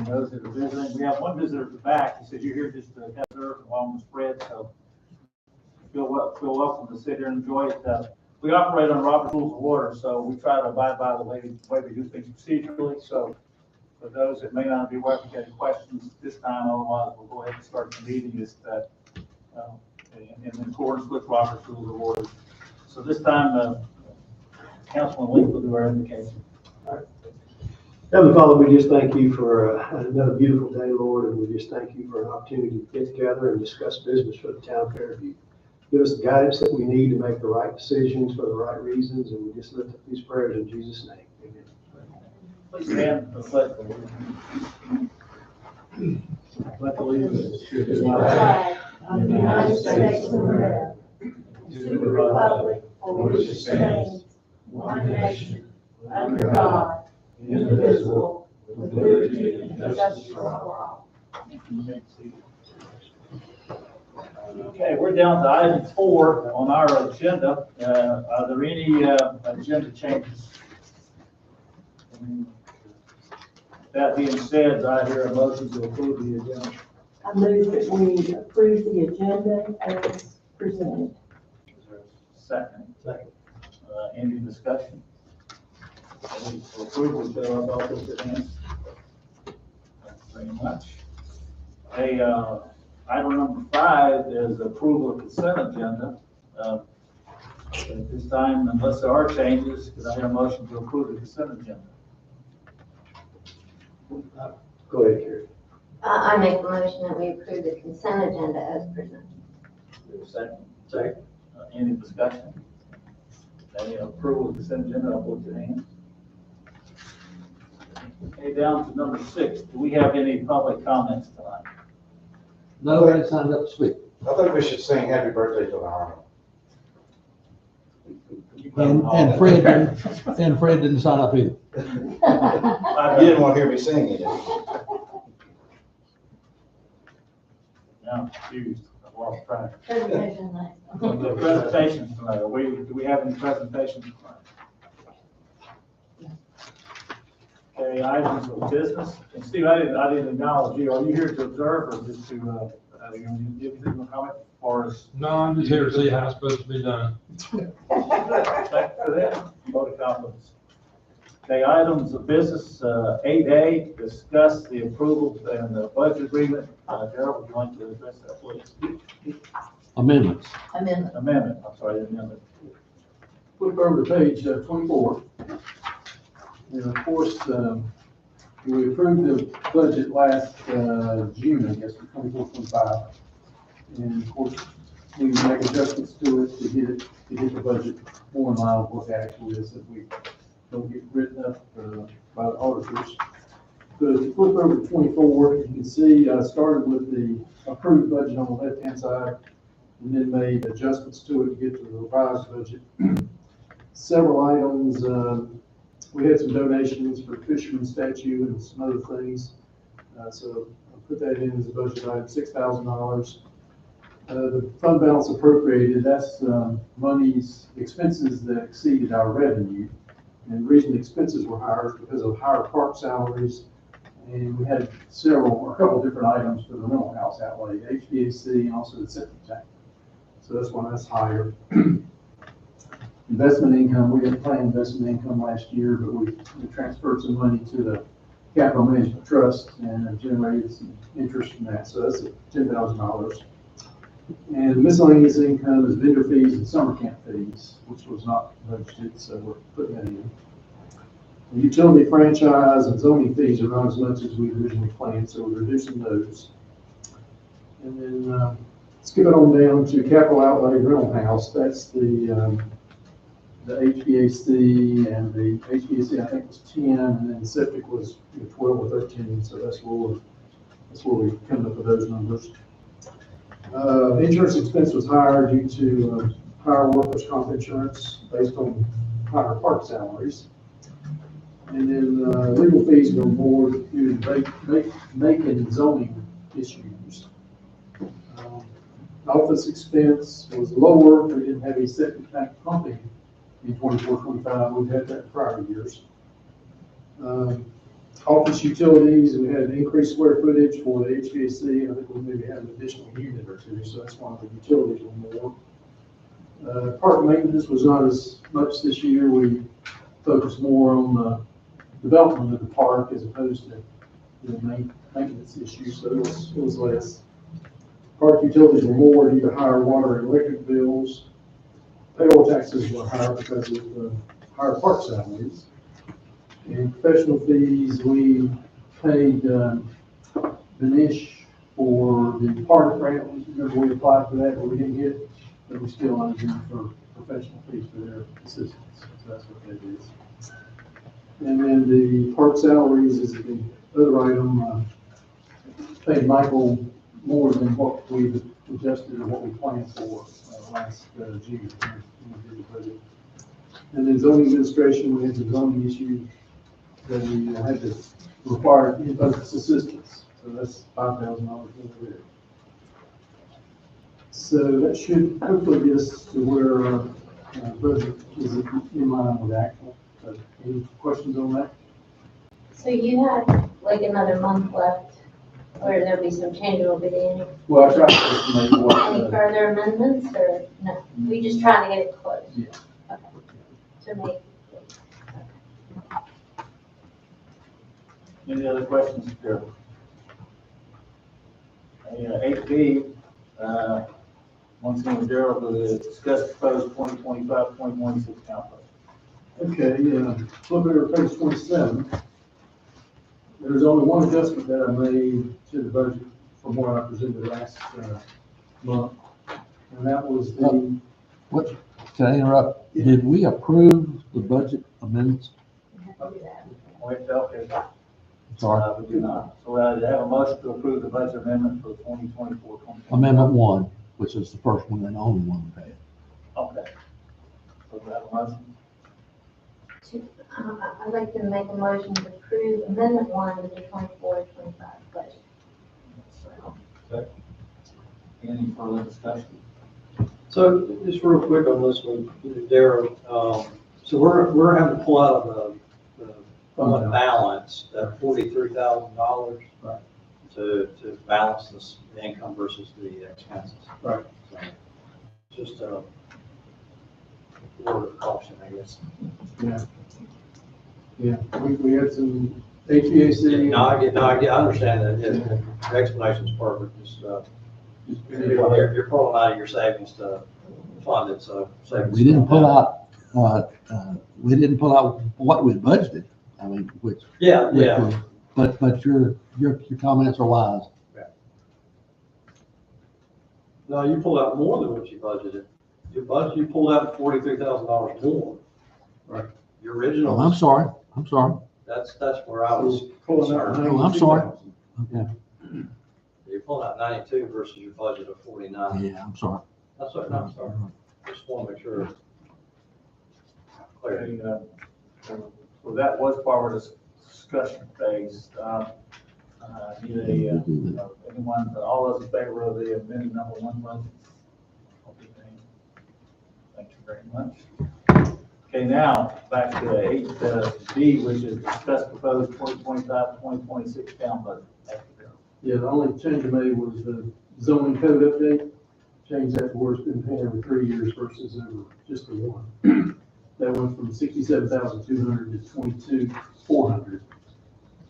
those that are visiting. We have one visitor at the back. He said, you're here just to have served along the spread, so feel welcome to sit here and enjoy it. We operate on Robert's Rules of Order, so we try to abide by the way we do things procedurally. So for those that may not be aware, if you have any questions this time, otherwise we'll go ahead and start the meeting in accordance with Robert's Rules of Order. So this time, Councilman Lee will do our invocation. Heavenly Father, we just thank you for another beautiful day, Lord, and we just thank you for an opportunity to get together and discuss business for the town of Fairview. Give us the guidance that we need to make the right decisions for the right reasons, and we just lift up these prayers in Jesus' name. Amen. Please stand for the pledge. Pledge allegiance to the flag of the United States of America, to the republic for which it stands, one nation, under God, indivisible, with liberty and justice for all. Okay, we're down to item 4 on our agenda. Are there any agenda changes? That being said, I hear a motion to approve the agenda. I move that we approve the agenda as presented. Is there a second? Second. Any discussion? Any for approval, show up all with your hands. Thank you very much. Hey, item number 5 is approval of consent agenda. At this time, unless there are changes, could I hear a motion to approve the consent agenda? Go ahead, Carrie. I make the motion that we approve the consent agenda as presented. Is there a second? Second. Any discussion? Any approval of the consent agenda, I'll put your hand. Okay, down to number 6. Do we have any public comments tonight? Nobody signed up to speak. I think we should sing happy birthday to the Army. And Fred didn't sign up either. I didn't want to hear me singing it. Now I'm confused. I've lost track. Presentation night. The presentations tonight. Do we have any presentations tonight? Okay, items of business. And Steve, I didn't acknowledge you. Are you here to observe or just to, give a comment as far as? No, I'm just here to see how it's supposed to be done. Thank you for that. Vote of confidence. Okay, items of business, 8A, discuss the approval and the budget agreement. Gerald, would you like to address that, please? Amendments. Amendment, I'm sorry, amendment. Flip over to page 24. And of course, we approved the budget last June, I guess, for 24-25. And of course, we make adjustments to it to get the budget more in line with what the actual is, that we don't get written up by the auditors. But if you flip over to 24, you can see I started with the approved budget on the left-hand side and then made adjustments to it to get to the revised budget. Several items, we had some donations for the fisherman statue and some other things. So I put that in as a budget item, $6,000. The fund balance appropriated, that's monies, expenses that exceeded our revenue. And the reason the expenses were higher is because of higher park salaries. And we had a couple different items for the rental house outlay, HVAC and also the septic tank. So that's why that's higher. Investment income, we didn't plan investment income last year, but we transferred some money to the capital management trust and generated some interest from that. So that's $10,000. And miscellaneous income is vendor fees and summer camp fees, which was not budgeted, so we're putting that in. The utility franchise and zoning fees are not as much as we originally planned, so we're reducing those. And then skip it on down to capital outlay rental house. That's the HVAC, and the HVAC I think was 10, and then the septic was 12 or 13. So that's where we come up with those numbers. Insurance expense was higher due to higher workers' comp insurance based on higher park salaries. And then legal fees were more due to making zoning issues. Office expense was lower. We didn't have any septic tank pumping in 24-25. We've had that in prior years. Office utilities, we had increased square footage for the HVAC, I think we maybe had an additional unit or two, so that's why the utilities were more. Park maintenance was not as much this year, we focused more on the development of the park as opposed to the maintenance issues, so it was less. Park utilities were more due to higher water and electric bills. Payroll taxes were higher because of higher park salaries. And professional fees, we paid Benish for the park grant. Remember, we applied for that, but we didn't get it. But we still under them for professional fees for their assistance. So that's what that is. And then the park salaries is the other item. Paid Michael more than what we adjusted or what we planned for last June when we did the budget. And then zoning administration, we had some zoning issues that we had to require in-focus assistance. So that's $5,000 more there. So that should hopefully get us to where our budget is in line with actual. So any questions on that? So you have like another month left, or there'll be some change over the end. Well, I tried to estimate Any what, further amendments, or no? We just trying to get it closed? Yeah. Okay. To make. Any other questions, Gerald? Eight B, once again, Gerald, to discuss proposed 2025-2026 town budget. okay, flip over to page 27. There's only one adjustment that I made to the budget from what I presented last month. And that was the, What, can I interrupt? Did we approve the budget amendments? Wait, okay. Sorry, We do not. So I have a motion to approve the budget amendment for 2024-2025. Amendment 1, which is the first one and only one we had. Okay. So we have a motion. I'd like to make a motion to approve amendment 1 of the 24-25 budget. Any further discussion? So just real quick on this one, Darryl, so we're having to pull out of the fund balance, that $43,000. Right. To balance this, the income versus the expenses. Right. So, just a word of caution, I guess. yeah. Yeah, we had some HVAC. I understand that, yeah, the explanation's perfect, just, you're pulling out of your savings to fund it, so. savings- We didn't pull out, what we budgeted. I mean, which. Yeah, which yeah. was- But your comments are wise. No, you pulled out more than what you budgeted. You pulled out $43,000 more. Right. Your original. Oh, I'm sorry. That's where I was Pulling out concerned. Oh, I'm sorry. Okay. You're pulling out 92 versus your budget of 49. Yeah, I'm sorry. That's what, no, I'm sorry. Just want to make sure. Clarity. So that was part of the discussion phase. Anyone, all those in favor of the amendment number 1 budget? Okay, thank you very much. Okay, now, back to 8B, which is discuss proposed 2025-2026 town budget. Yeah, the only change I made was the zoning code update. Change that to where it's been paying every 3 years versus over just the one. That went from 67,200 to 22,400.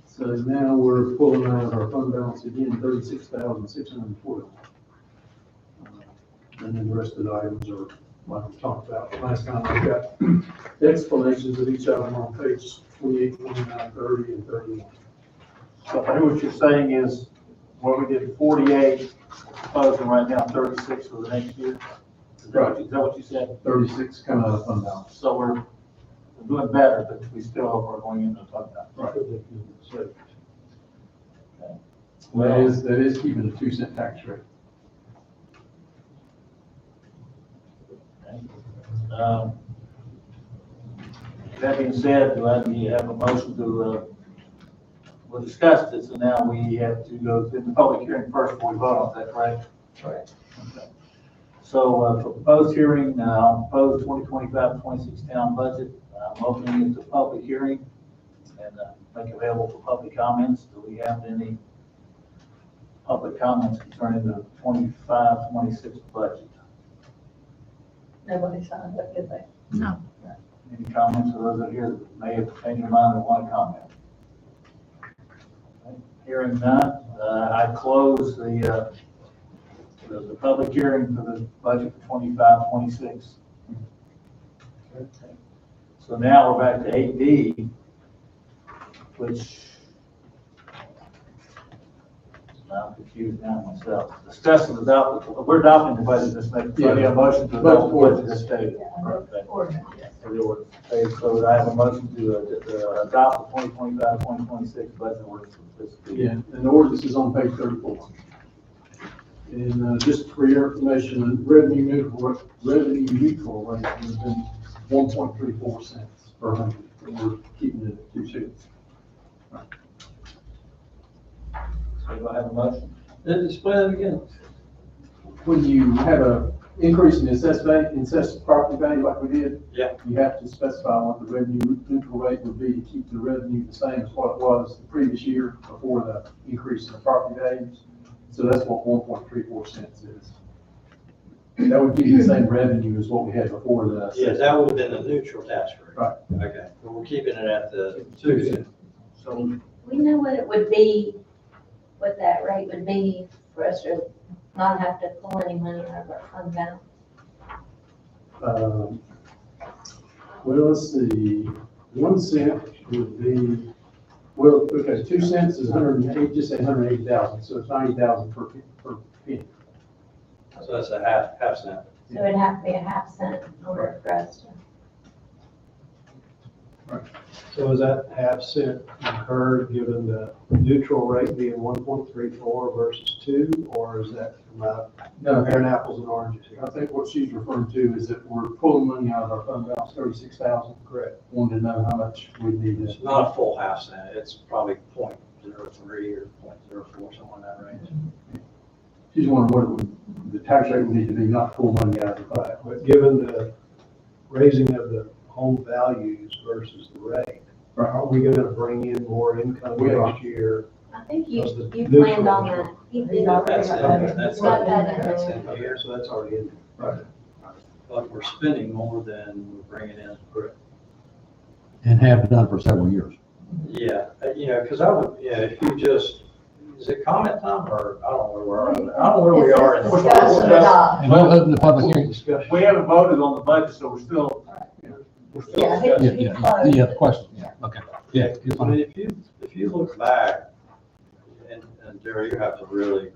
So now we're pulling out our fund balance again, 36,640. And then the rest of the items are like we talked about last time. I've got explanations of each of them on page 28, 29, 30, and 31. So I think what you're saying is, where we did 48, proposing right now 36 for the next year? Is that what you said? 36 coming out of fund balance. So we're doing better, but we still are going into the fund balance. Right. That is keeping a 2-cent tax rate. Okay. That being said, do we have a motion to, we'll discuss this, and now we have to go to the public hearing first before we vote on that, correct? Correct. Okay. So, for proposed hearing, proposed 2025-26 town budget, I'm opening it to public hearing. and make available for public comments. Do we have any public comments concerning the 25-26 budget? Nobody signed up, did they? No. Any comments for those that are here that may have changed their mind and want to comment? Okay, hearing none, I close the public hearing for the budget for 25-26. Okay. So now we're back to 8D, which I'm confused now myself. Discuss and adopt, we're adopting the budget this next, so I have a motion to adopt the budget this day. Okay. Ordinance, yes. For the ordinance. Okay, so I have a motion to adopt the 2025-2026 budget ordinance for this Yeah, year. and the ordinance is on page 34. And just for your information, the revenue neutral rate has been 1.34 cents per hundred. And we're keeping it at 2 cents. So do I have a motion? Explain it again. When you have a increase in assessed property value like we did. Yeah. You have to specify what the revenue neutral rate would be to keep the revenue the same as what it was the previous year before the increase in the property values. So that's what 1.34 cents is. That would give you the same revenue as what we had before the. Yeah, that would have been the neutral tax rate. Right. Okay, but we're keeping it at the 2 cents. So, We know what it would be, what that rate would be for us to not have to pull any money out of our fund balance. Well, let's see, 1 cent would be, well, okay, 2 cents is 180, just say 180,000, so it's 90,000 per penny. So that's a half cent. So it'd have to be a half cent in order for us to. So is that half cent incurred given the neutral rate being 1.34 versus 2, or is that No, comparing apples and oranges here? I think what she's referring to is that we're pulling money out of our fund balance, 36,000. Correct. Wanted to know how much we need It's to. not a full half cent, it's probably 0.03 or 0.04, somewhere in that range. She's wondering what the tax rate would need to be, not pull money out of the fund. But given the raising of the home values versus the rate, are we going to bring in more income We are. next year? I think you Because the planned on neutral- that. You did already. That's Got that in that's there. in here, So that's already in there. but we're spending more than we're bringing in. And have done for several years. Yeah, because I would, if you just, is it comment time or, I don't know where we are. I don't know where we are in the. Discuss and adopt. And we'll open the public hearing. Discussion. we haven't voted on the budget, so we're still. Yeah, Yeah, question, yeah, okay. Yeah, it's I fine. mean, if you look back, and Jerry, you have to really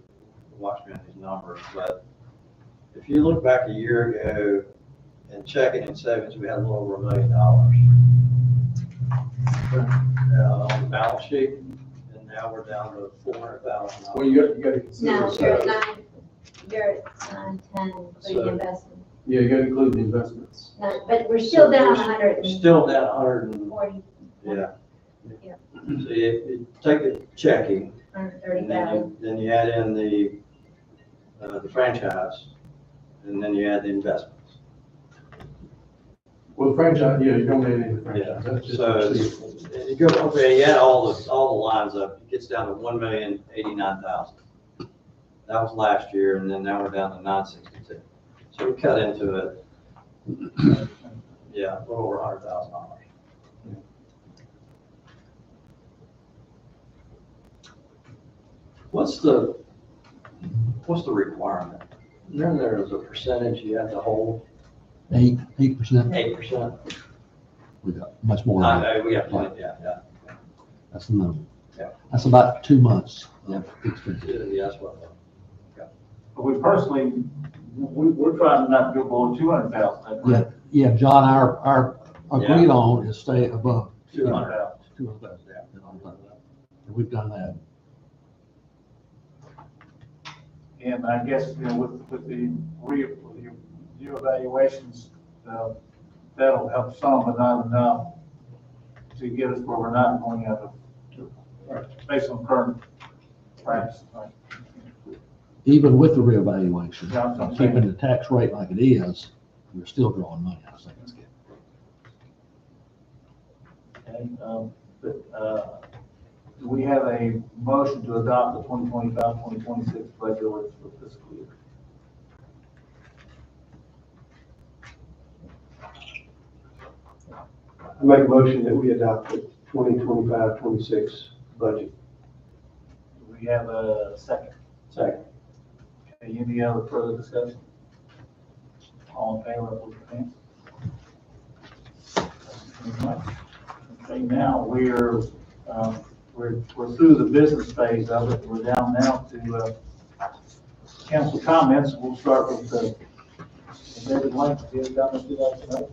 watch me on these numbers, but if you look back a year ago, in checking and savings, we had a little over $1 million on the balance sheet, and now we're down to $400,000. Well, you got to consider. No, you're at 9, 10, including investment. Yeah, you got to include the investments. No, but we're still down 140. Still down 100, yeah. Yeah. So you take the checking, and 130,000. then you add in the franchise, and then you add the investments. Well, the franchise, yeah, you don't add any Yeah, franchise. That's just. so it's- you go, okay, you add all the lines up, it gets down to 1,089,000. That was last year, and then now we're down to 962. So we cut into it, yeah, a little over $100,000. What's the requirement? Then there's a percentage you have to hold, 8%. 8%. We got much more. I know, we have plenty, yeah. That's the minimum. Yeah. That's about 2 months. Yeah. Yeah, that's what I thought. But we personally, we're trying not to go below 200,000. Yeah, yeah, John, our agreed on is stay above 200,000. 200,000. And we've done that. And I guess, with the reevaluations, that'll help some, but not enough to get us where we're not going out of, based on current practice. Even with the reevaluation, Yeah, that's what I'm saying. keeping the tax rate like it is, we're still drawing money out of savings. Okay, But, do we have a motion to adopt the 2025-2026 budget orders for fiscal year? I make a motion that we adopt the 2025-26 budget. Do we have a second? Second. Okay, any other further discussion? All in favor, please raise your hand. Thank you very much. Okay, now we're through the business phase of it. We're down now to, council comments. We'll start with, David Lane. Do you have comments you'd like to make?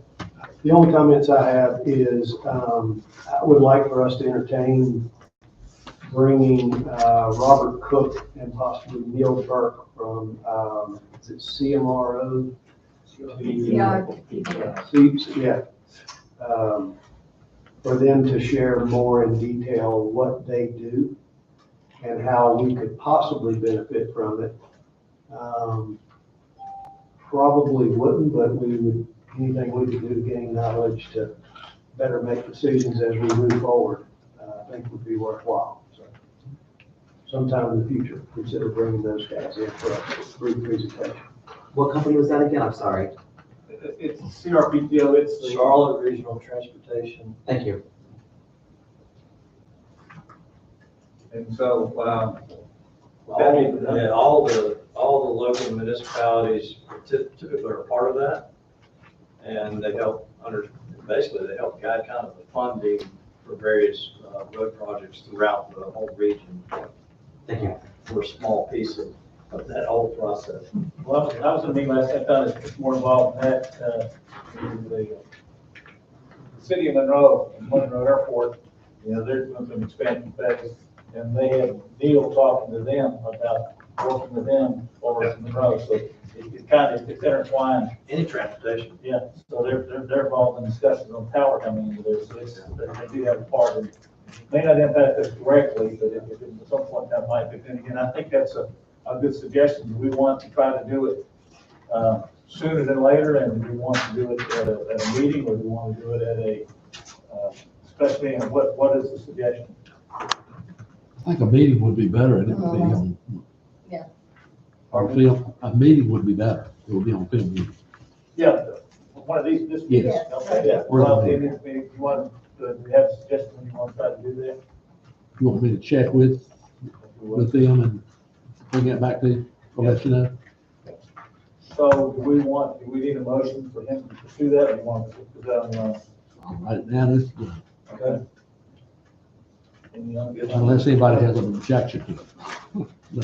The only comments I have is, I would like for us to entertain bringing, Robert Cook and possibly Neil Burke from, is it CMRO? Yeah. For them to share more in detail what they do and how we could possibly benefit from it. Probably wouldn't, but we would, anything we could do to gain knowledge to better make decisions as we move forward, I think would be worthwhile. So sometime in the future, consider bringing those guys in for a brief presentation. What company was that again? I'm sorry. It's CRPTO, it's the Charlotte Regional Transportation. Thank you. and so, All the local municipalities typically are part of that. And they help basically they help guide kind of the funding for various road projects throughout the whole region. Thank you. We're a small piece of that whole process. well, I was in the meeting last night, I thought it's more involved in that, the city of Monroe Airport, they're doing some expansion phase, and they have Neil talking to them about working with them over in Monroe, so it's intertwined. Any transportation. Yeah, so they're involved in discussions on power coming into there, so they do have a part in, may not impact us directly, but if at some point that might, but then again, I think that's a good suggestion. We want to try to do it, sooner than later, and we want to do it at a meeting, or we want to do it at a, special meeting. What is the suggestion? I think a meeting would be better, and it would be on. Yeah. On film, a meeting would be better, it would be on film. Yeah, one of these, this. Yes. Okay, yeah. Well, if you want to have a suggestion when you want to try to do that? You want me to check with them and bring that back to you, I'll let you know. So do we need a motion for him to pursue that, or you want to put that on your own? I'll write it down, this, Okay. Any other good- unless anybody has an objection to it. No.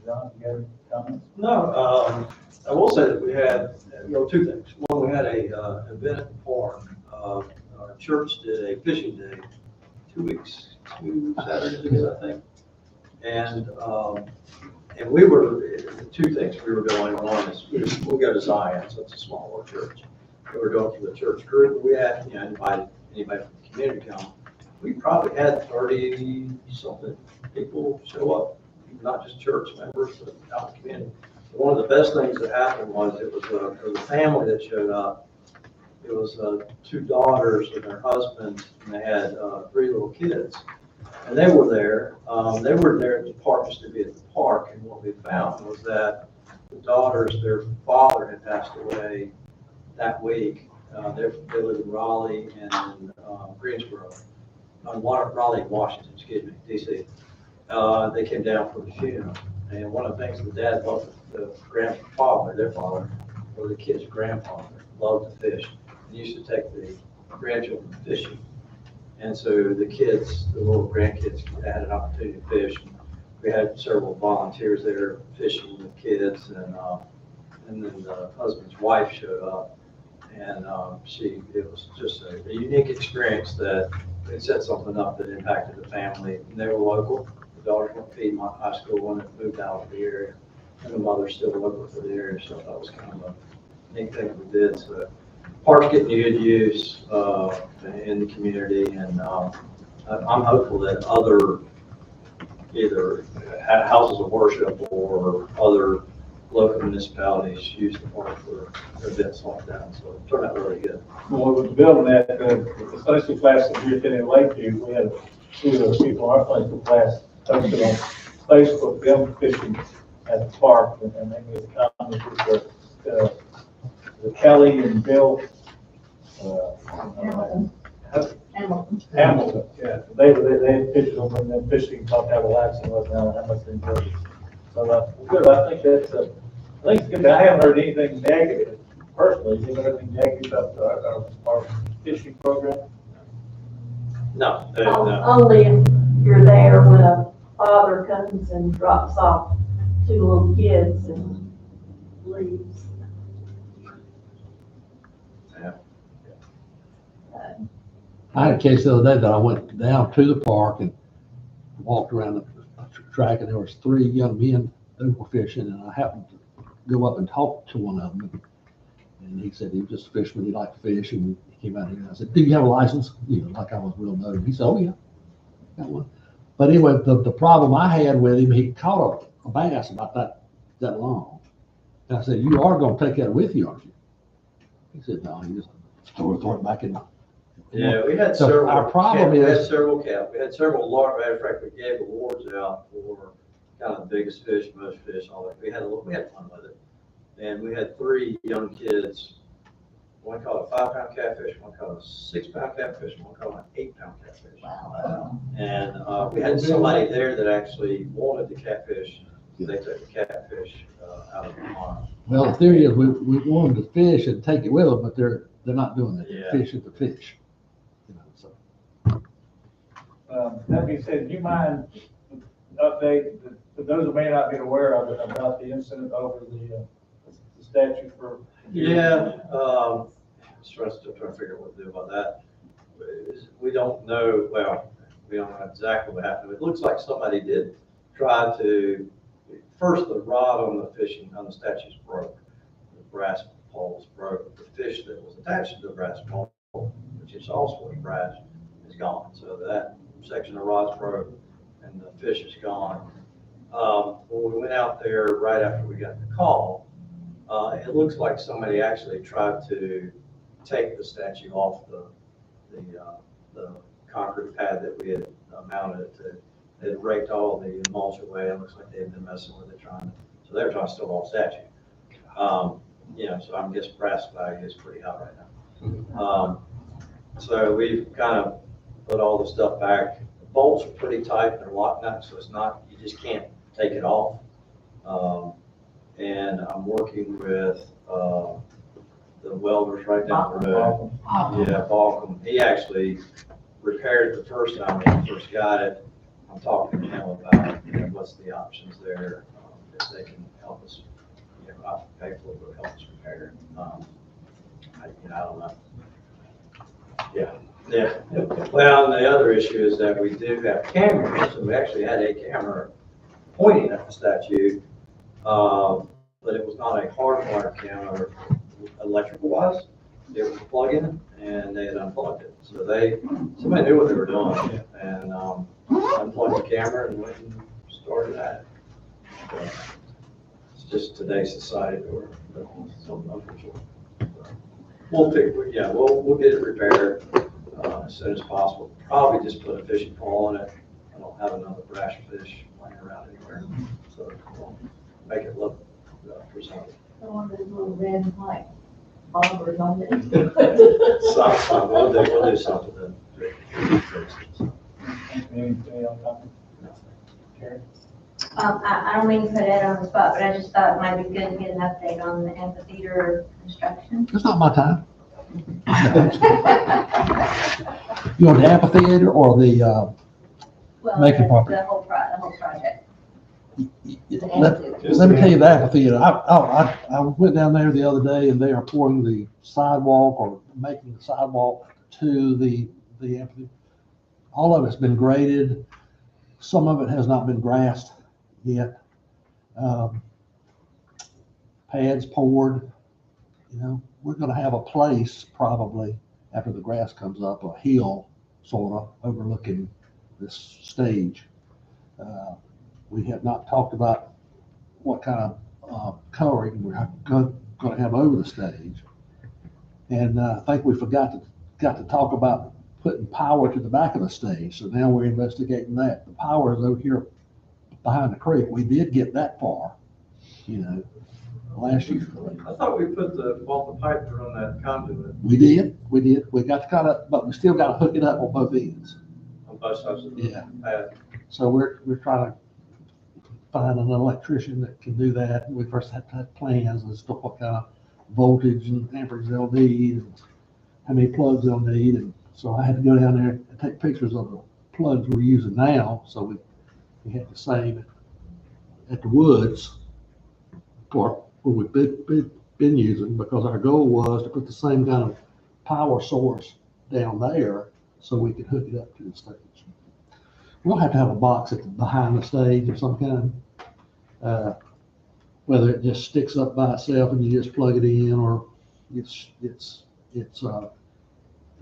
John, you got any comments? No, I will say that we had, two things. One, we had a event at the park. Our church did a fishing day 2 Saturdays ago, I think. And we were, two things we were doing. One is we go to Zion, so it's a small little church. We were going for the church group. We had, invited anybody from the community to come. We probably had 30-something people show up, not just church members, but out in the community. One of the best things that happened was it was a family that showed up. It was 2 daughters and their husband, and they had 3 little kids. And they were there. They were there at the park just to be at the park. And what we found was that the daughters, their father had passed away that week. They live in Raleigh and in Greensboro. Raleigh, Washington, D.C. They came down for the funeral. And one of the things the dad loved, the grandfather, their father, or the kid's grandfather, loved to fish. He used to take the grandchildren fishing. And so the kids, the little grandkids, had an opportunity to fish. We had several volunteers there fishing with kids, and then the husband's wife showed up. And it was just a unique experience that it set something up that impacted the family. And they were local. The daughters went to Piedmont High School, one that moved out of the area, and the mother's still local for the area. So that was kind of a neat thing that we did. So parks getting good use in the community, and I'm hopeful that other either houses of worship or other local municipalities use the park for events like that, so it turned out really good. Well, with the building that, the Sunday school class that we attended in Lakeview, we had two of those people in our Sunday school class posted on Facebook, them fishing at the park, and they made a comment with the Kelly and Bill, Hamilton. Hamilton, yeah, they had pictures of them fishing, talked how relaxing it was now, and how much they enjoyed it. So, good, I think that's, I think it's good. I haven't heard anything negative personally. You heard anything negative about our fishing program? No, no. Only if you're there when a father comes and drops off two little kids and leaves. I had a case the other day that I went down to the park and walked around the track, and there was 3 young men that were fishing, and I happened to go up and talk to one of them. And he said he was just a fisherman, he liked to fish, and he came out here, and I said, do you have a license? You know, like I was real nosy. He said, oh yeah, got one. But anyway, the problem I had with him, he caught a bass about that long. And I said, you are gonna take that with you, aren't you? He said, no, he just throw it back in. Yeah, we had So several. our problem we had is- several we had several large, matter of fact, we gave awards out for kind of the biggest fish, most fish, all that. We had fun with it. And we had 3 young kids, one caught a 5-pound catfish, one caught a 6-pound catfish, and one caught an 8-pound catfish. Wow. And we had somebody there that actually wanted the catfish. They took the catfish out of the pond. Well, the theory is we want them to fish and take it with them, but they're not doing it. Yeah. They're fishing the fish. You know, so. That being said, do you mind update, for those who may not be aware of it, about the incident over the statue for? Yeah, still trying to figure out what to do about that. We don't know, well, we don't know exactly what happened. It looks like somebody did try to, first the rod on the statues broke. The brass poles broke. The fish that was attached to the brass pole, which is also brass, is gone. So that section of rod's broke and the fish is gone. When we went out there right after we got the call, it looks like somebody actually tried to take the statue off the concrete pad that we had mounted it to. They had raked all the mulch away. It looks like they had been messing with it so they were trying to steal the whole statue. So I guess brass value is pretty high right now. So we've kind of put all the stuff back. The bolts are pretty tight. They're lock nuts, so it's not, you just can't take it off. And I'm working with the welders right down the road. Yeah, Balcom. He actually repaired it the first time when I first got it. I'm talking to him about what's the options there, if they can help us. I'll pay for it, but help us repair it. I don't know. Yeah. Well, and the other issue is that we do have cameras, so we actually had a camera pointing at the statue, but it was not a hardwired camera electrical wise. It was a plug-in and they had unplugged it. So somebody knew what they were doing and unplugged the camera and went and started at it. So it's just today's society where something unfortunate. We'll get it repaired as soon as possible. Probably just put a fishing pole in it. I don't have another brash fish laying around anywhere, so we'll make it look presentable. I want those little red and white bobbers on it. We'll do something then. Anything else? Karen? I don't mean to put Ed on the spot, but I just thought it might be good to get an update on the amphitheater construction. It's not my time. You want the amphitheater or the, Well, Making property. the whole project. let me tell you the amphitheater. I went down there the other day and they are pouring the sidewalk or making the sidewalk to the amphitheater. All of it's been graded. Some of it has not been grassed yet. Pads poured. We're gonna have a place probably after the grass comes up, a hill sort of overlooking this stage. We have not talked about what kind of covering we're gonna have over the stage. And I think we got to talk about putting power to the back of the stage, so now we're investigating that. The power is over here behind the creek. We did get that far, last year. I thought we bought the pipe to run that conduit We did. We got to cut it, but we still got to hook it up on both ends. on both sides of the Yeah. path. So we're trying to find an electrician that can do that. We first have to have plans as to what kind of voltage and amperage they'll need, and how many plugs they'll need. And so I had to go down there and take pictures of the plugs we're using now. So we had the same at the woods for what we've been using, because our goal was to put the same kind of power source down there so we could hook it up to the stage. We'll have to have a box behind the stage of some kind, whether it just sticks up by itself and you just plug it in, or the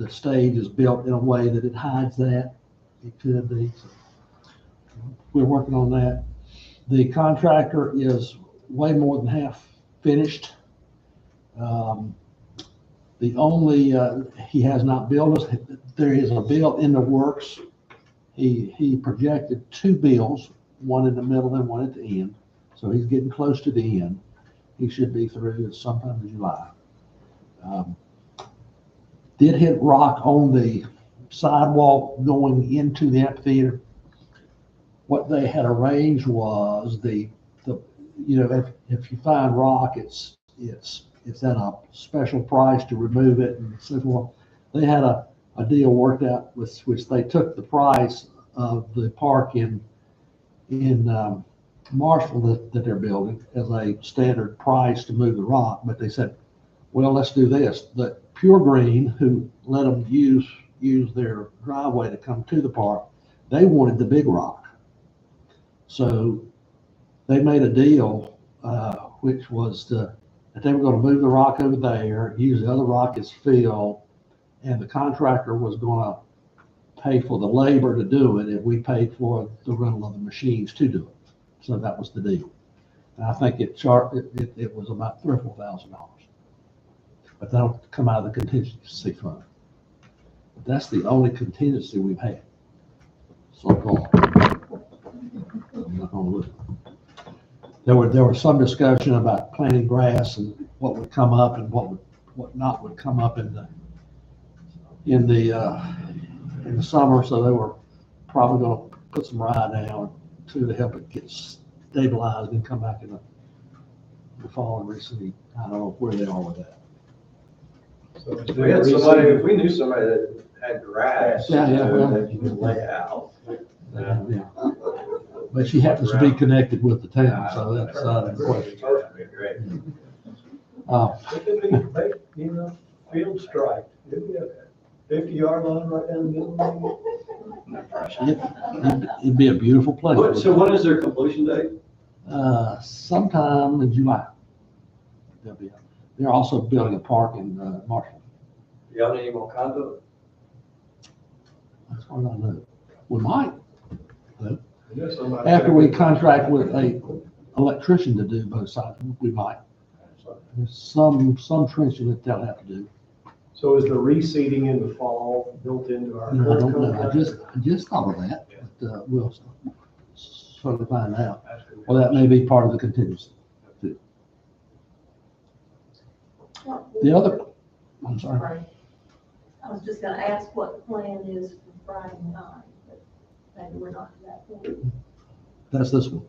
stage is built in a way that it hides that. It could be. So we're working on that. The contractor is way more than half finished. The only, he has not billed us. There is a bill in the works. He projected 2 bills, one in the middle and one at the end. So he's getting close to the end. He should be through sometime in July. Did hit rock on the sidewalk going into the amphitheater. What they had arranged was if you find rock, it's at a special price to remove it and so forth. They had a deal worked out with which they took the price of the park in Marshall that they're building as a standard price to move the rock. But they said, well, let's do this. The Pure Green, who let them use their driveway to come to the park, they wanted the big rock. So they made a deal, which was that they were going to move the rock over there, use the other rock as fill, and the contractor was going to pay for the labor to do it, and we paid for the rental of the machines to do it. So that was the deal. And I think it was about $3,000 or $4,000. But that'll come out of the contingency fund. But that's the only contingency we've had so far. I'm not gonna look. There was some discussion about planting grass and what would come up and what not would come up in the summer. So they were probably going to put some rye down to help it get stabilized and come back in the fall and reseed. I don't know where they are with that. So If we had somebody, if we knew somebody that had grass, Yeah, well. that you could lay out. Yeah. But she happens to be connected with the town, so that's the question. That'd be great. Field strike. It'd be a 50-yard line right down the middle. It'd be a beautiful place. So when is their completion date? Sometime in July. They're also building a park in Marshall. Y'all need any more conduit? That's what I know. We might. After we contract with a electrician to do both sides, we might. There's some trenching that they'll have to do. So is the reseeding in the fall built into our? I don't know. I just thought of that, but we'll sort of find out. Well, that may be part of the contingency. The other, I'm sorry. I was just gonna ask what the plan is for Friday night, but maybe we're not to that point. That's this one.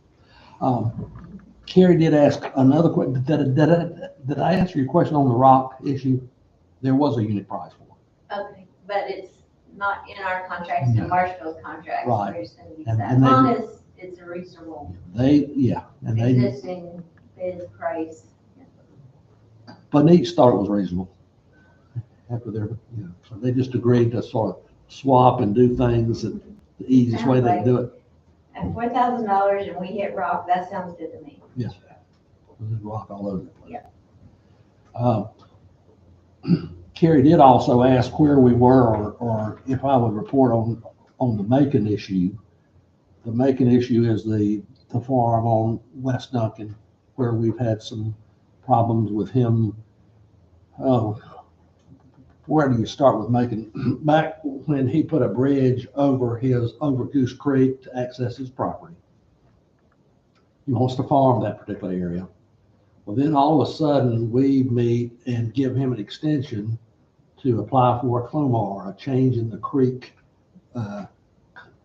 Carrie did ask another question. Did I answer your question on the rock issue? There was a unit price for it. Okay, but it's not in our contracts, in No. Marshall's contracts. Right. There's gonna be And- that. and As they- long as it's a reasonable And they, existing bid price. but each thought it was reasonable. After their, so they just agreed to sort of swap and do things the easiest way they can do it. At $4,000 and we hit rock, that sounds good to me. Yes. There's rock all over the place. Yeah. Carrie did also ask where we were or if I would report on the Macon issue. The Macon issue is the farm on West Duncan where we've had some problems with him. Oh, where do you start with making, back when he put a bridge over Goose Creek to access his property. He wants to farm that particular area. Well, then all of a sudden, we meet and give him an extension to apply for a CLOMAR, a change in the creek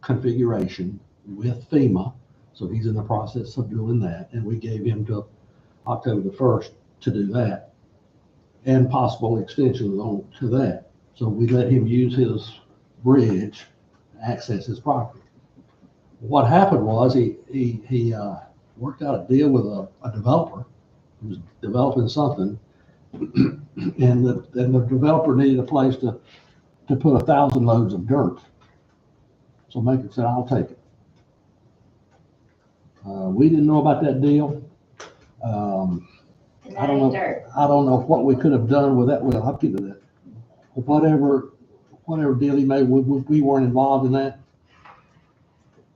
configuration with FEMA. So he's in the process of doing that, and we gave him till October the 1st to do that, and possible extensions on to that. So we let him use his bridge to access his property. What happened was he worked out a deal with a developer who was developing something, and the developer needed a place to put 1,000 loads of dirt. So Macon said, I'll take it. We didn't know about that deal. And I that don't ain't know. dirt. I don't know what we could have done with that. Well, I'll get to that. Whatever deal he made, we weren't involved in that.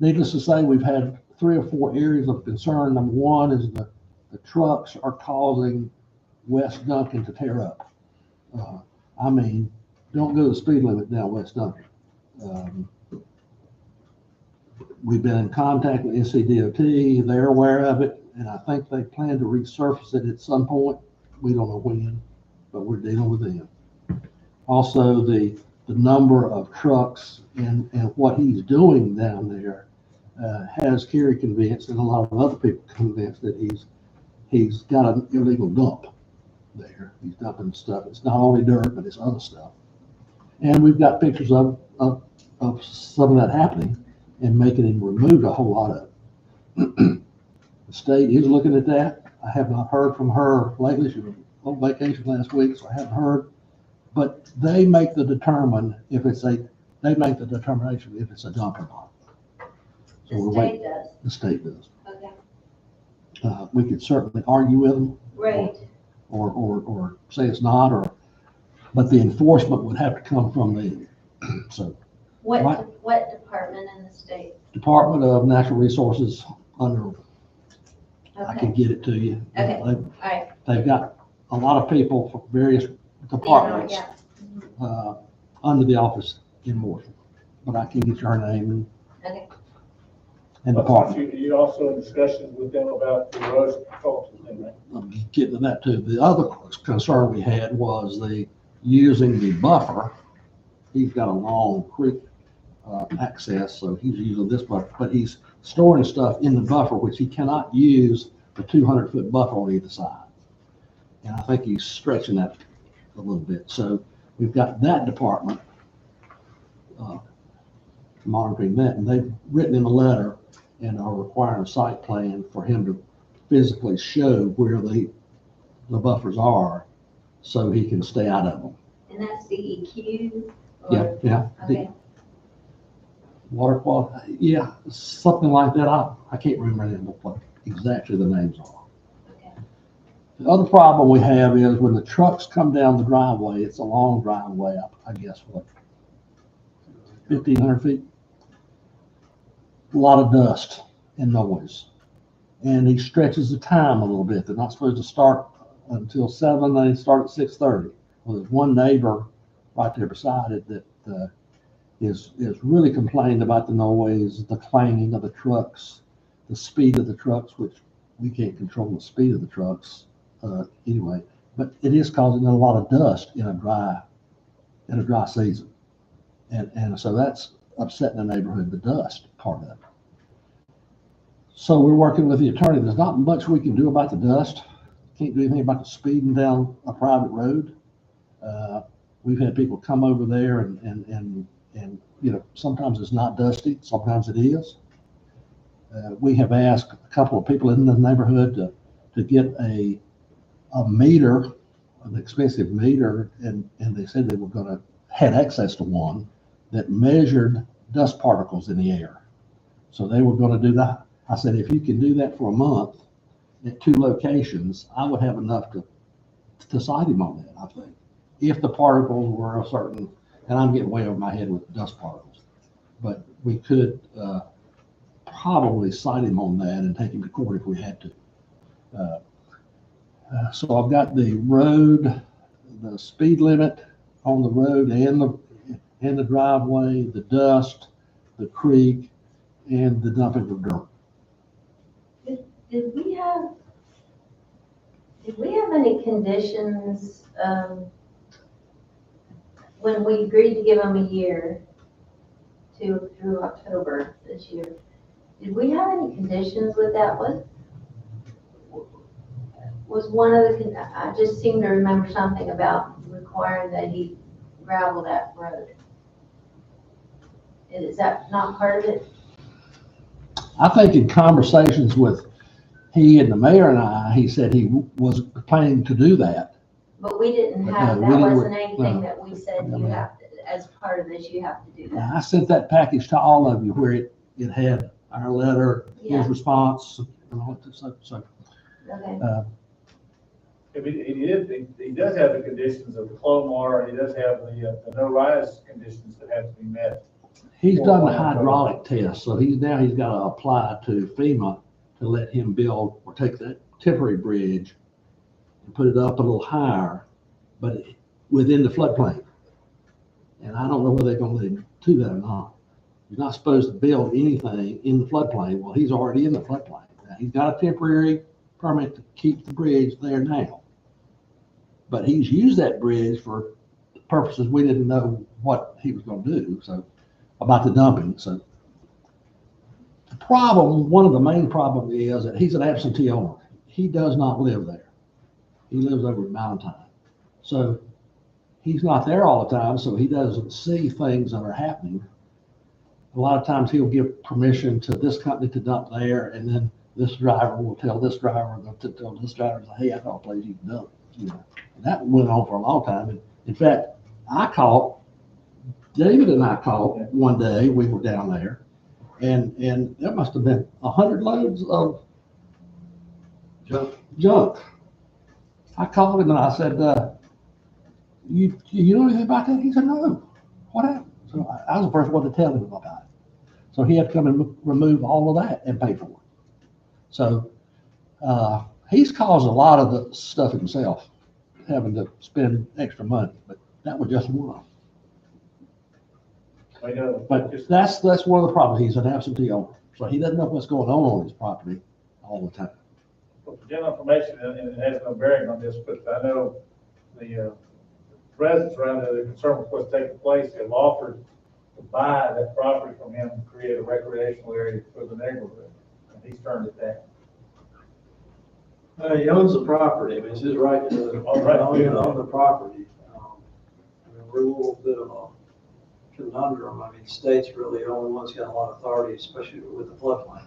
Needless to say, we've had 3 or 4 areas of concern. Number one is the trucks are causing West Duncan to tear up. I mean, don't go the speed limit down West Duncan. We've been in contact with NCDOT. They're aware of it, and I think they plan to resurface it at some point. We don't know when, but we're dealing with them. Also, the number of trucks and what he's doing down there has Kerry convinced, and a lot of other people convinced, that he's got an illegal dump there. He's dumping stuff. It's not only dirt, but it's other stuff. And we've got pictures of some of that happening and making him remove a whole lot of it. The state is looking at that. I have not heard from her lately. She was on vacation last week, so I haven't heard. But they make the determination if it's a dump or not. So we're The waiting. state does. The state does. Okay. We could certainly argue with them. Right. Or say it's not, but the enforcement would have to come from them. So Right. What department in the state? Department of Natural Resources under, I can Okay. get it to you. Okay. All right. They've got a lot of people from various departments Yeah. under the office in Morrison, but I can get your name Okay. and department. You also in discussions with them about the erosion control thing, right? I'm getting to that too. The other concern we had was using the buffer. He's got a long creek access, so he's using this buffer, but he's storing stuff in the buffer, which he cannot use the 200-foot buffer on either side. And I think he's stretching that a little bit. So we've got that department monitoring that, and they've written him a letter and are requiring a site plan for him to physically show where the buffers are so he can stay out of them. And that's DEQ? Yeah, yeah. Okay. Water quality, yeah, something like that. I can't remember what exactly the names are. Okay. The other problem we have is when the trucks come down the driveway, it's a long driveway, I guess, 1,500 feet? A lot of dust and noise. And he stretches the time a little bit. They're not supposed to start until 7, they start at 6:30. Well, there's one neighbor right there beside it that is really complaining about the noise, the clanging of the trucks, the speed of the trucks, which we can't control the speed of the trucks anyway. But it is causing a lot of dust in a dry season, and so that's upsetting the neighborhood. The dust part of it. So we're working with the attorney. There's not much we can do about the dust. Can't do anything about the speeding down a private road. We've had people come over there and sometimes it's not dusty, sometimes it is. We have asked a couple of people in the neighborhood to get a meter, an expensive meter, and they said they were had access to one that measured dust particles in the air. So they were going to do that. I said, if you can do that for a month at 2 locations, I would have enough to cite him on that, I think. If the particles were a certain, and I'm getting way over my head with dust particles, but we could probably cite him on that and take him to court if we had to. So I've got the road, the speed limit on the road and the driveway, the dust, the creek, and the dumping of dirt. Did we have any conditions, when we agreed to give them a year through October this year? Did we have any conditions with that? Was one of the, I just seem to remember something about requiring that he gravel that road. Is that not part of it? I think in conversations with he and the mayor and I, he said he was planning to do that. But we didn't have, No, that we didn't- wasn't anything no. that we said you have to, as part of this, you have to do that. Now, I sent that package to all of you where it had our letter, his Yeah. response, and all that stuff. So, Okay, He does have the conditions of the Clomar, he does have the no rise conditions that have to be met. he's done the hydraulic test, so he's got to apply to FEMA to let him build or take that temporary bridge and put it up a little higher, but within the floodplain. And I don't know whether they're going to let him do that or not. You're not supposed to build anything in the floodplain. Well, he's already in the floodplain. Now, he's got a temporary permit to keep the bridge there now. But he's used that bridge for purposes we didn't know what he was going to do, so, about the dumping, so. The problem, one of the main problems is that he's an absentee owner. He does not live there. He lives over in Valentine. So he's not there all the time, so he doesn't see things that are happening. A lot of times he'll give permission to this company to dump there, and then this driver will tell this driver, tell this driver, hey, I got a place you can dump, you know. And that went on for a long time. And in fact, David and I caught one day, we were down there, and there must have been 100 loads of junk. I called him and I said, you know anything about that? He said, no. What happened? So I was the first one to tell him about it. So he had to come and remove all of that and pay for it. So he's caused a lot of the stuff himself, having to spend extra money, but that was just one. I know. But that's one of the problems. He's an absentee owner, so he doesn't know what's going on his property all the time. For general information, and it has no bearing on this, but I know the residents around there, they're concerned with what's taking place. They've offered to buy that property from him and create a recreational area for the neighborhood, and he's turned it down. He owns the property, I mean, it's his right to own the property. I mean, we're a little bit of a conundrum. I mean, the state's really the only one's got a lot of authority, especially with the floodplain.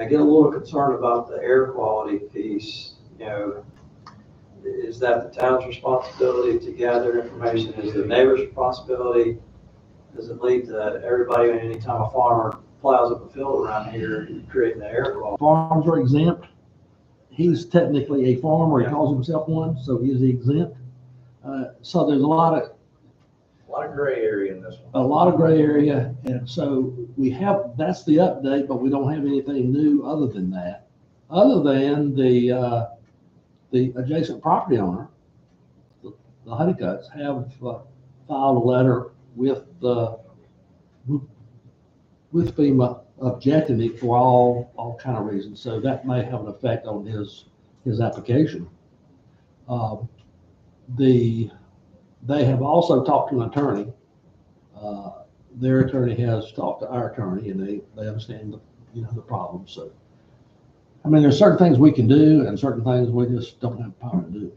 I get a little concerned about the air quality piece, you know. Is that the town's responsibility to gather information? Is it the neighbor's responsibility? Does it lead to everybody, anytime a farmer plows up a field around here, creating the air quality? Farms are exempt. He's technically a farmer. He calls himself one, so he is exempt. So there's a lot of gray area in this one. a lot of gray area, and so that's the update, but we don't have anything new other than that. Other than the adjacent property owner, the Honeycutts, have filed a letter with FEMA objecting it for all kind of reasons. So that may have an effect on his application. They have also talked to an attorney. Their attorney has talked to our attorney, and they understand the problem. So, I mean, there's certain things we can do, and certain things we just don't have the power to do.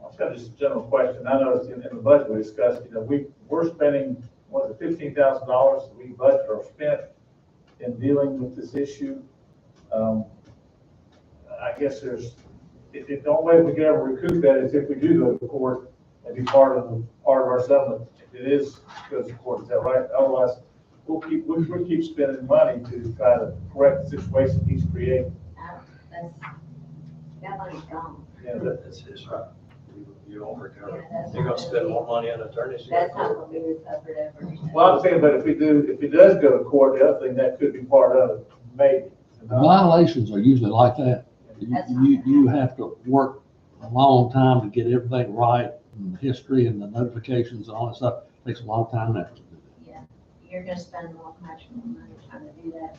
I've got just a general question. I noticed in the budget we discussed, we're spending, $15,000 that we budget or spent in dealing with this issue. I guess the only way we can ever recoup that is if we do go to court and be part of our settlement. It is goes to court, is that right? Otherwise, we'll keep spending money to try to correct the situation he's creating. That money's gone. Yeah, That's his right. You won't recover. Yeah, that's You're gonna spend more money on attorneys. That's not gonna be recovered ever. well, I'm saying, but if he does go to court, the other thing that could be part of it, maybe. Violations are usually like that. That's You have to work a long time to get everything right, and the history and the notifications and all that stuff. Takes a long time to do Yeah, you're gonna spend much more money trying to do that,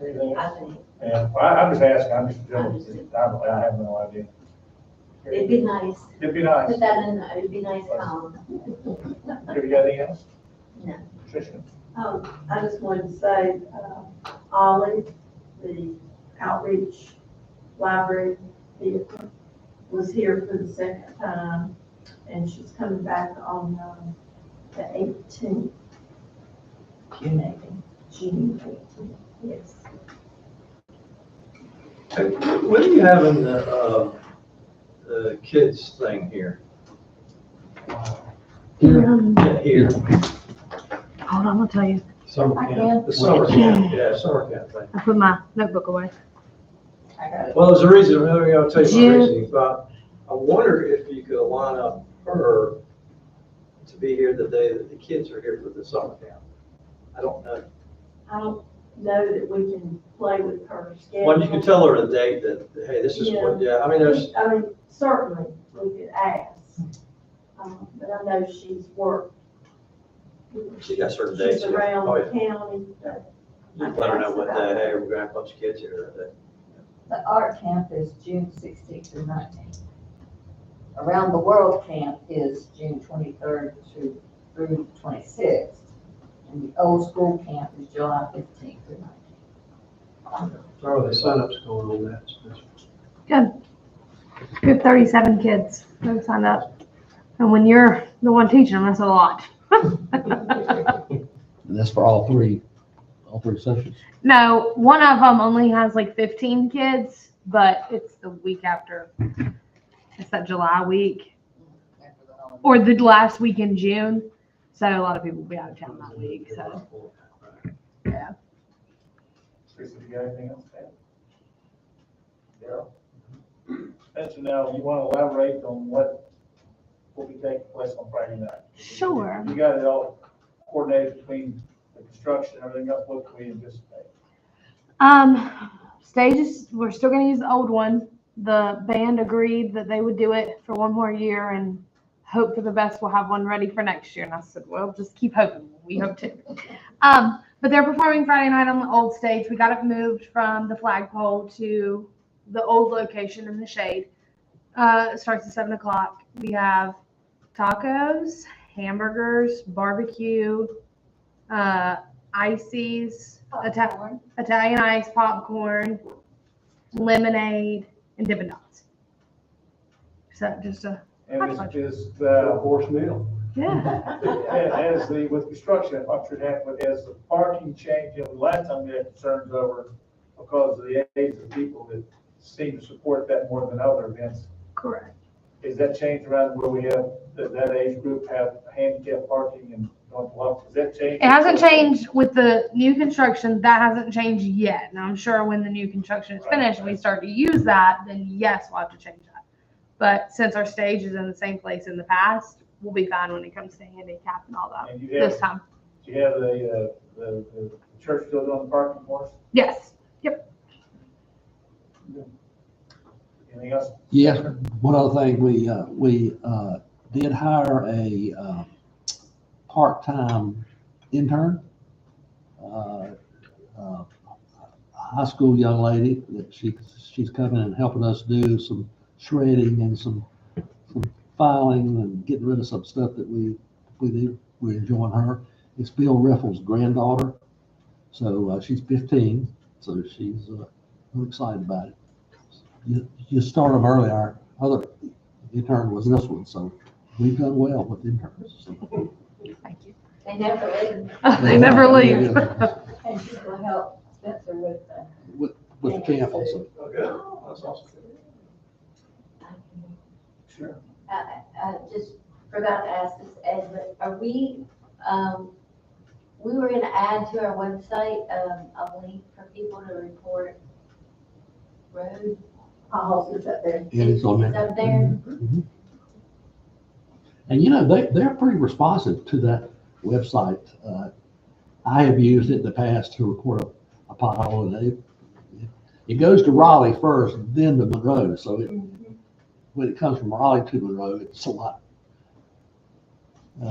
Anything I else? think. Yeah, well, I'm just asking, I'm just, I'm I have no idea. It'd be nice, It'd be nice. put that in, it'd be nice column. Have you got anything else? No. Tricia? I just wanted to say, Ollie, the outreach library vehicle, was here for the second time, and she's coming back on, the 18th. June 18th. June 18th, yes. Hey, When are you having the kids thing here? Yeah, here, Hold on, I'll tell you. summer I camp, the summer camp, yeah, summer camp thing. I put my notebook away. I got it. Well, there's a reason, I'll tell you my June. reasoning, but I wonder if you could line up her to be here the day that the kids are here for the summer camp. I don't know. I don't know that we can play with her schedule. Well, you can tell her the date that, hey, this is what, yeah, I mean, there's, I mean, certainly, we could ask, but I know she's worked. she got certain dates. She's around Oh, the yeah. county, but You let her know what day, hey, we're gonna have a bunch of kids here that day. The art camp is June 16th through 19th. Around the World camp is June 23rd through 26th. And the old school camp is July 15th through 19th. So are the signups going on that? Good. We have 37 kids that signed up. And when you're the one teaching them, that's a lot. And that's for all three sessions. No, one of them only has like 15 kids, but it's the week after. It's that July week or the last week in June. So a lot of people will be out of town that week. So yeah. Teresa, you got anything else to add? Daryl? Spencer, now, you want to elaborate on what will be taking place on Friday night? Sure. You got it all coordinated between the construction and everything else, what can we anticipate? Stages, we're still gonna use the old one. The band agreed that they would do it for one more year and hope for the best. We'll have one ready for next year. And I said, well, just keep hoping. We hope to. But they're performing Friday night on the old stage. We got it moved from the flagpole to the old location in the shade. It starts at 7 o'clock. We have tacos, hamburgers, barbecue, ices, Italian ice, popcorn, lemonade, and Dippin' Dots. So just a And is A horse meal. yeah. as the, with construction, I'm sure it happened, as the parking changed, the last time we had concerns over because of the age of the people that seem to support that more than other events. Correct. Is that changed around where we have, that age group have handicap parking and don't block? Is that changed? It hasn't changed with the new construction. That hasn't changed yet. And I'm sure when the new construction is finished and we start to use that, then yes, we'll have to change that. But since our stage is in the same place in the past, we'll be fine when it comes to handicap and all that And you have, this time. do you have the church still doing the parking for us? Yes. Yep. Anything else? Yes, one other thing, we did hire a part-time intern, a high school young lady that she's coming and helping us do some shredding and some filing and getting rid of some stuff that we do. We're enjoying her. It's Bill Riffle's granddaughter, so she's 15, so she's really excited about it. You started early. Our other intern was this one, so we've done well with interns. So. Thank you. They never leave. They never leave. And she's gonna help Spencer with With camp also. Okay, that's awesome. Sure. Just forgot to ask this, Ed, but are we were gonna add to our website, a link for people to report road. It's up there. It's on there. It's up there. Mhm. And you know, they're pretty responsive to that website. I have used it in the past to record a pothole, and it goes to Raleigh first, then to Monroe, so when it comes from Raleigh to Monroe, it's a lot.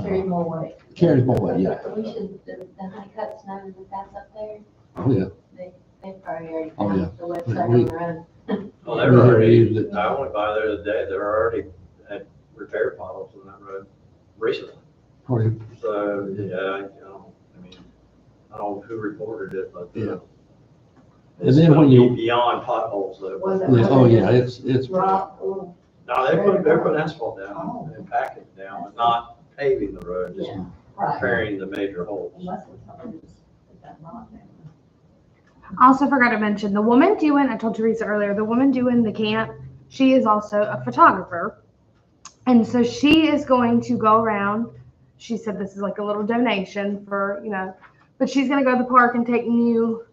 Carry more weight. Carries more weight, yeah. We should, the Honeycutt Snow, that's up there, Oh, yeah. they probably already Oh, yeah. found the website on their own. Well, they're already, used it. I went by there today, they're already at repair potholes on that road recently. Oh, yeah. So, yeah, I mean, I don't know who reported it, but. Yeah. It's And then gonna when be you- beyond potholes though. Was it? Yeah, oh, yeah, it's, Rock, or- No, they're putting asphalt down and packing it down, but not paving the road, just Yeah, right. repairing the major holes. Unless it's something that's put that rock down. I also forgot to mention, the woman doing, I told Teresa earlier, the woman doing the camp, she is also a photographer. And so she is going to go around, she said this is like a little donation for, but she's gonna go to the park and take new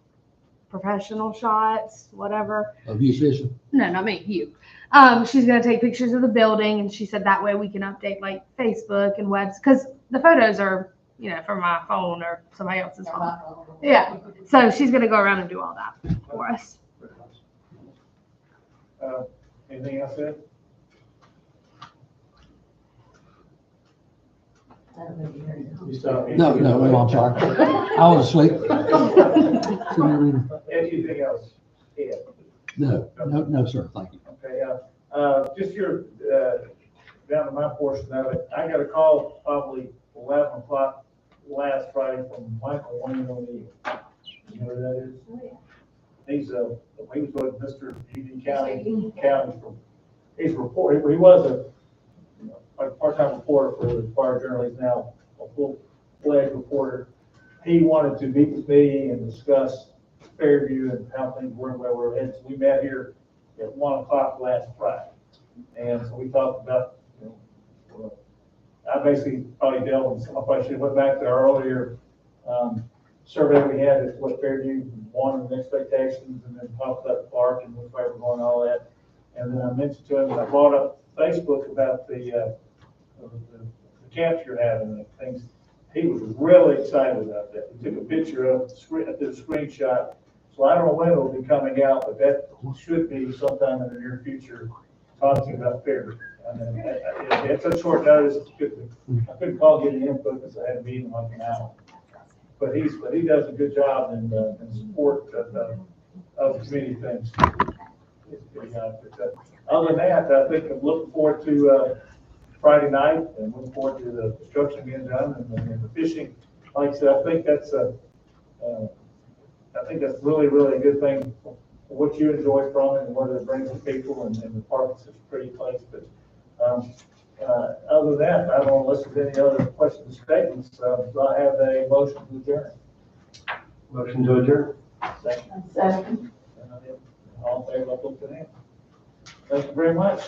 professional shots, whatever. of you fishing. No, not me, you. She's gonna take pictures of the building, and she said that way we can update like Facebook and webs, because the photos are, from my phone or somebody else's phone. Yeah, so she's gonna go around and do all that for us. Anything else, Ed? I don't know if you heard it. You stop. No, I'm sorry. I was asleep. Anything else? Ed? No, sir, thank you. Okay, just your, down to my portion of it, I got a call probably 11 o'clock last Friday from Michael Wayne O'Neill. You know who that is? Oh, yeah. He's, he was with Mr. Union County, he's reporting, he was a part-time reporter for the Fire Journal, he's now a full-fledged reporter. He wanted to meet with me and discuss Fairview and how things were and where we're headed. So we met here at 1 o'clock last Friday. And so we talked about, I basically probably dealt with some, I probably should have went back to our earlier survey we had at what Fairview wanted and expectations, and then talked about the park and which way we're going, all that. And then I mentioned to him, and I brought up Facebook about the camps you're having and things. He was really excited about that. He took a picture of the screen, did a screenshot. So I don't know when it'll be coming out, but that should be sometime in the near future, talking about Fairview. And then it's a short notice. I couldn't call getting input because I had a meeting like an hour. But he does a good job in support of the community things. Other than that, I think I'm looking forward to Friday night and looking forward to the construction being done and the fishing. Like I said, I think that's really, really a good thing for what you enjoy from it and what it brings to people, and the park is a pretty place. But other than that, I don't know unless there's any other questions or statements. Do I have a motion to adjourn? Motion to adjourn. Second. All in favor, I'll put the hand. Thank you very much.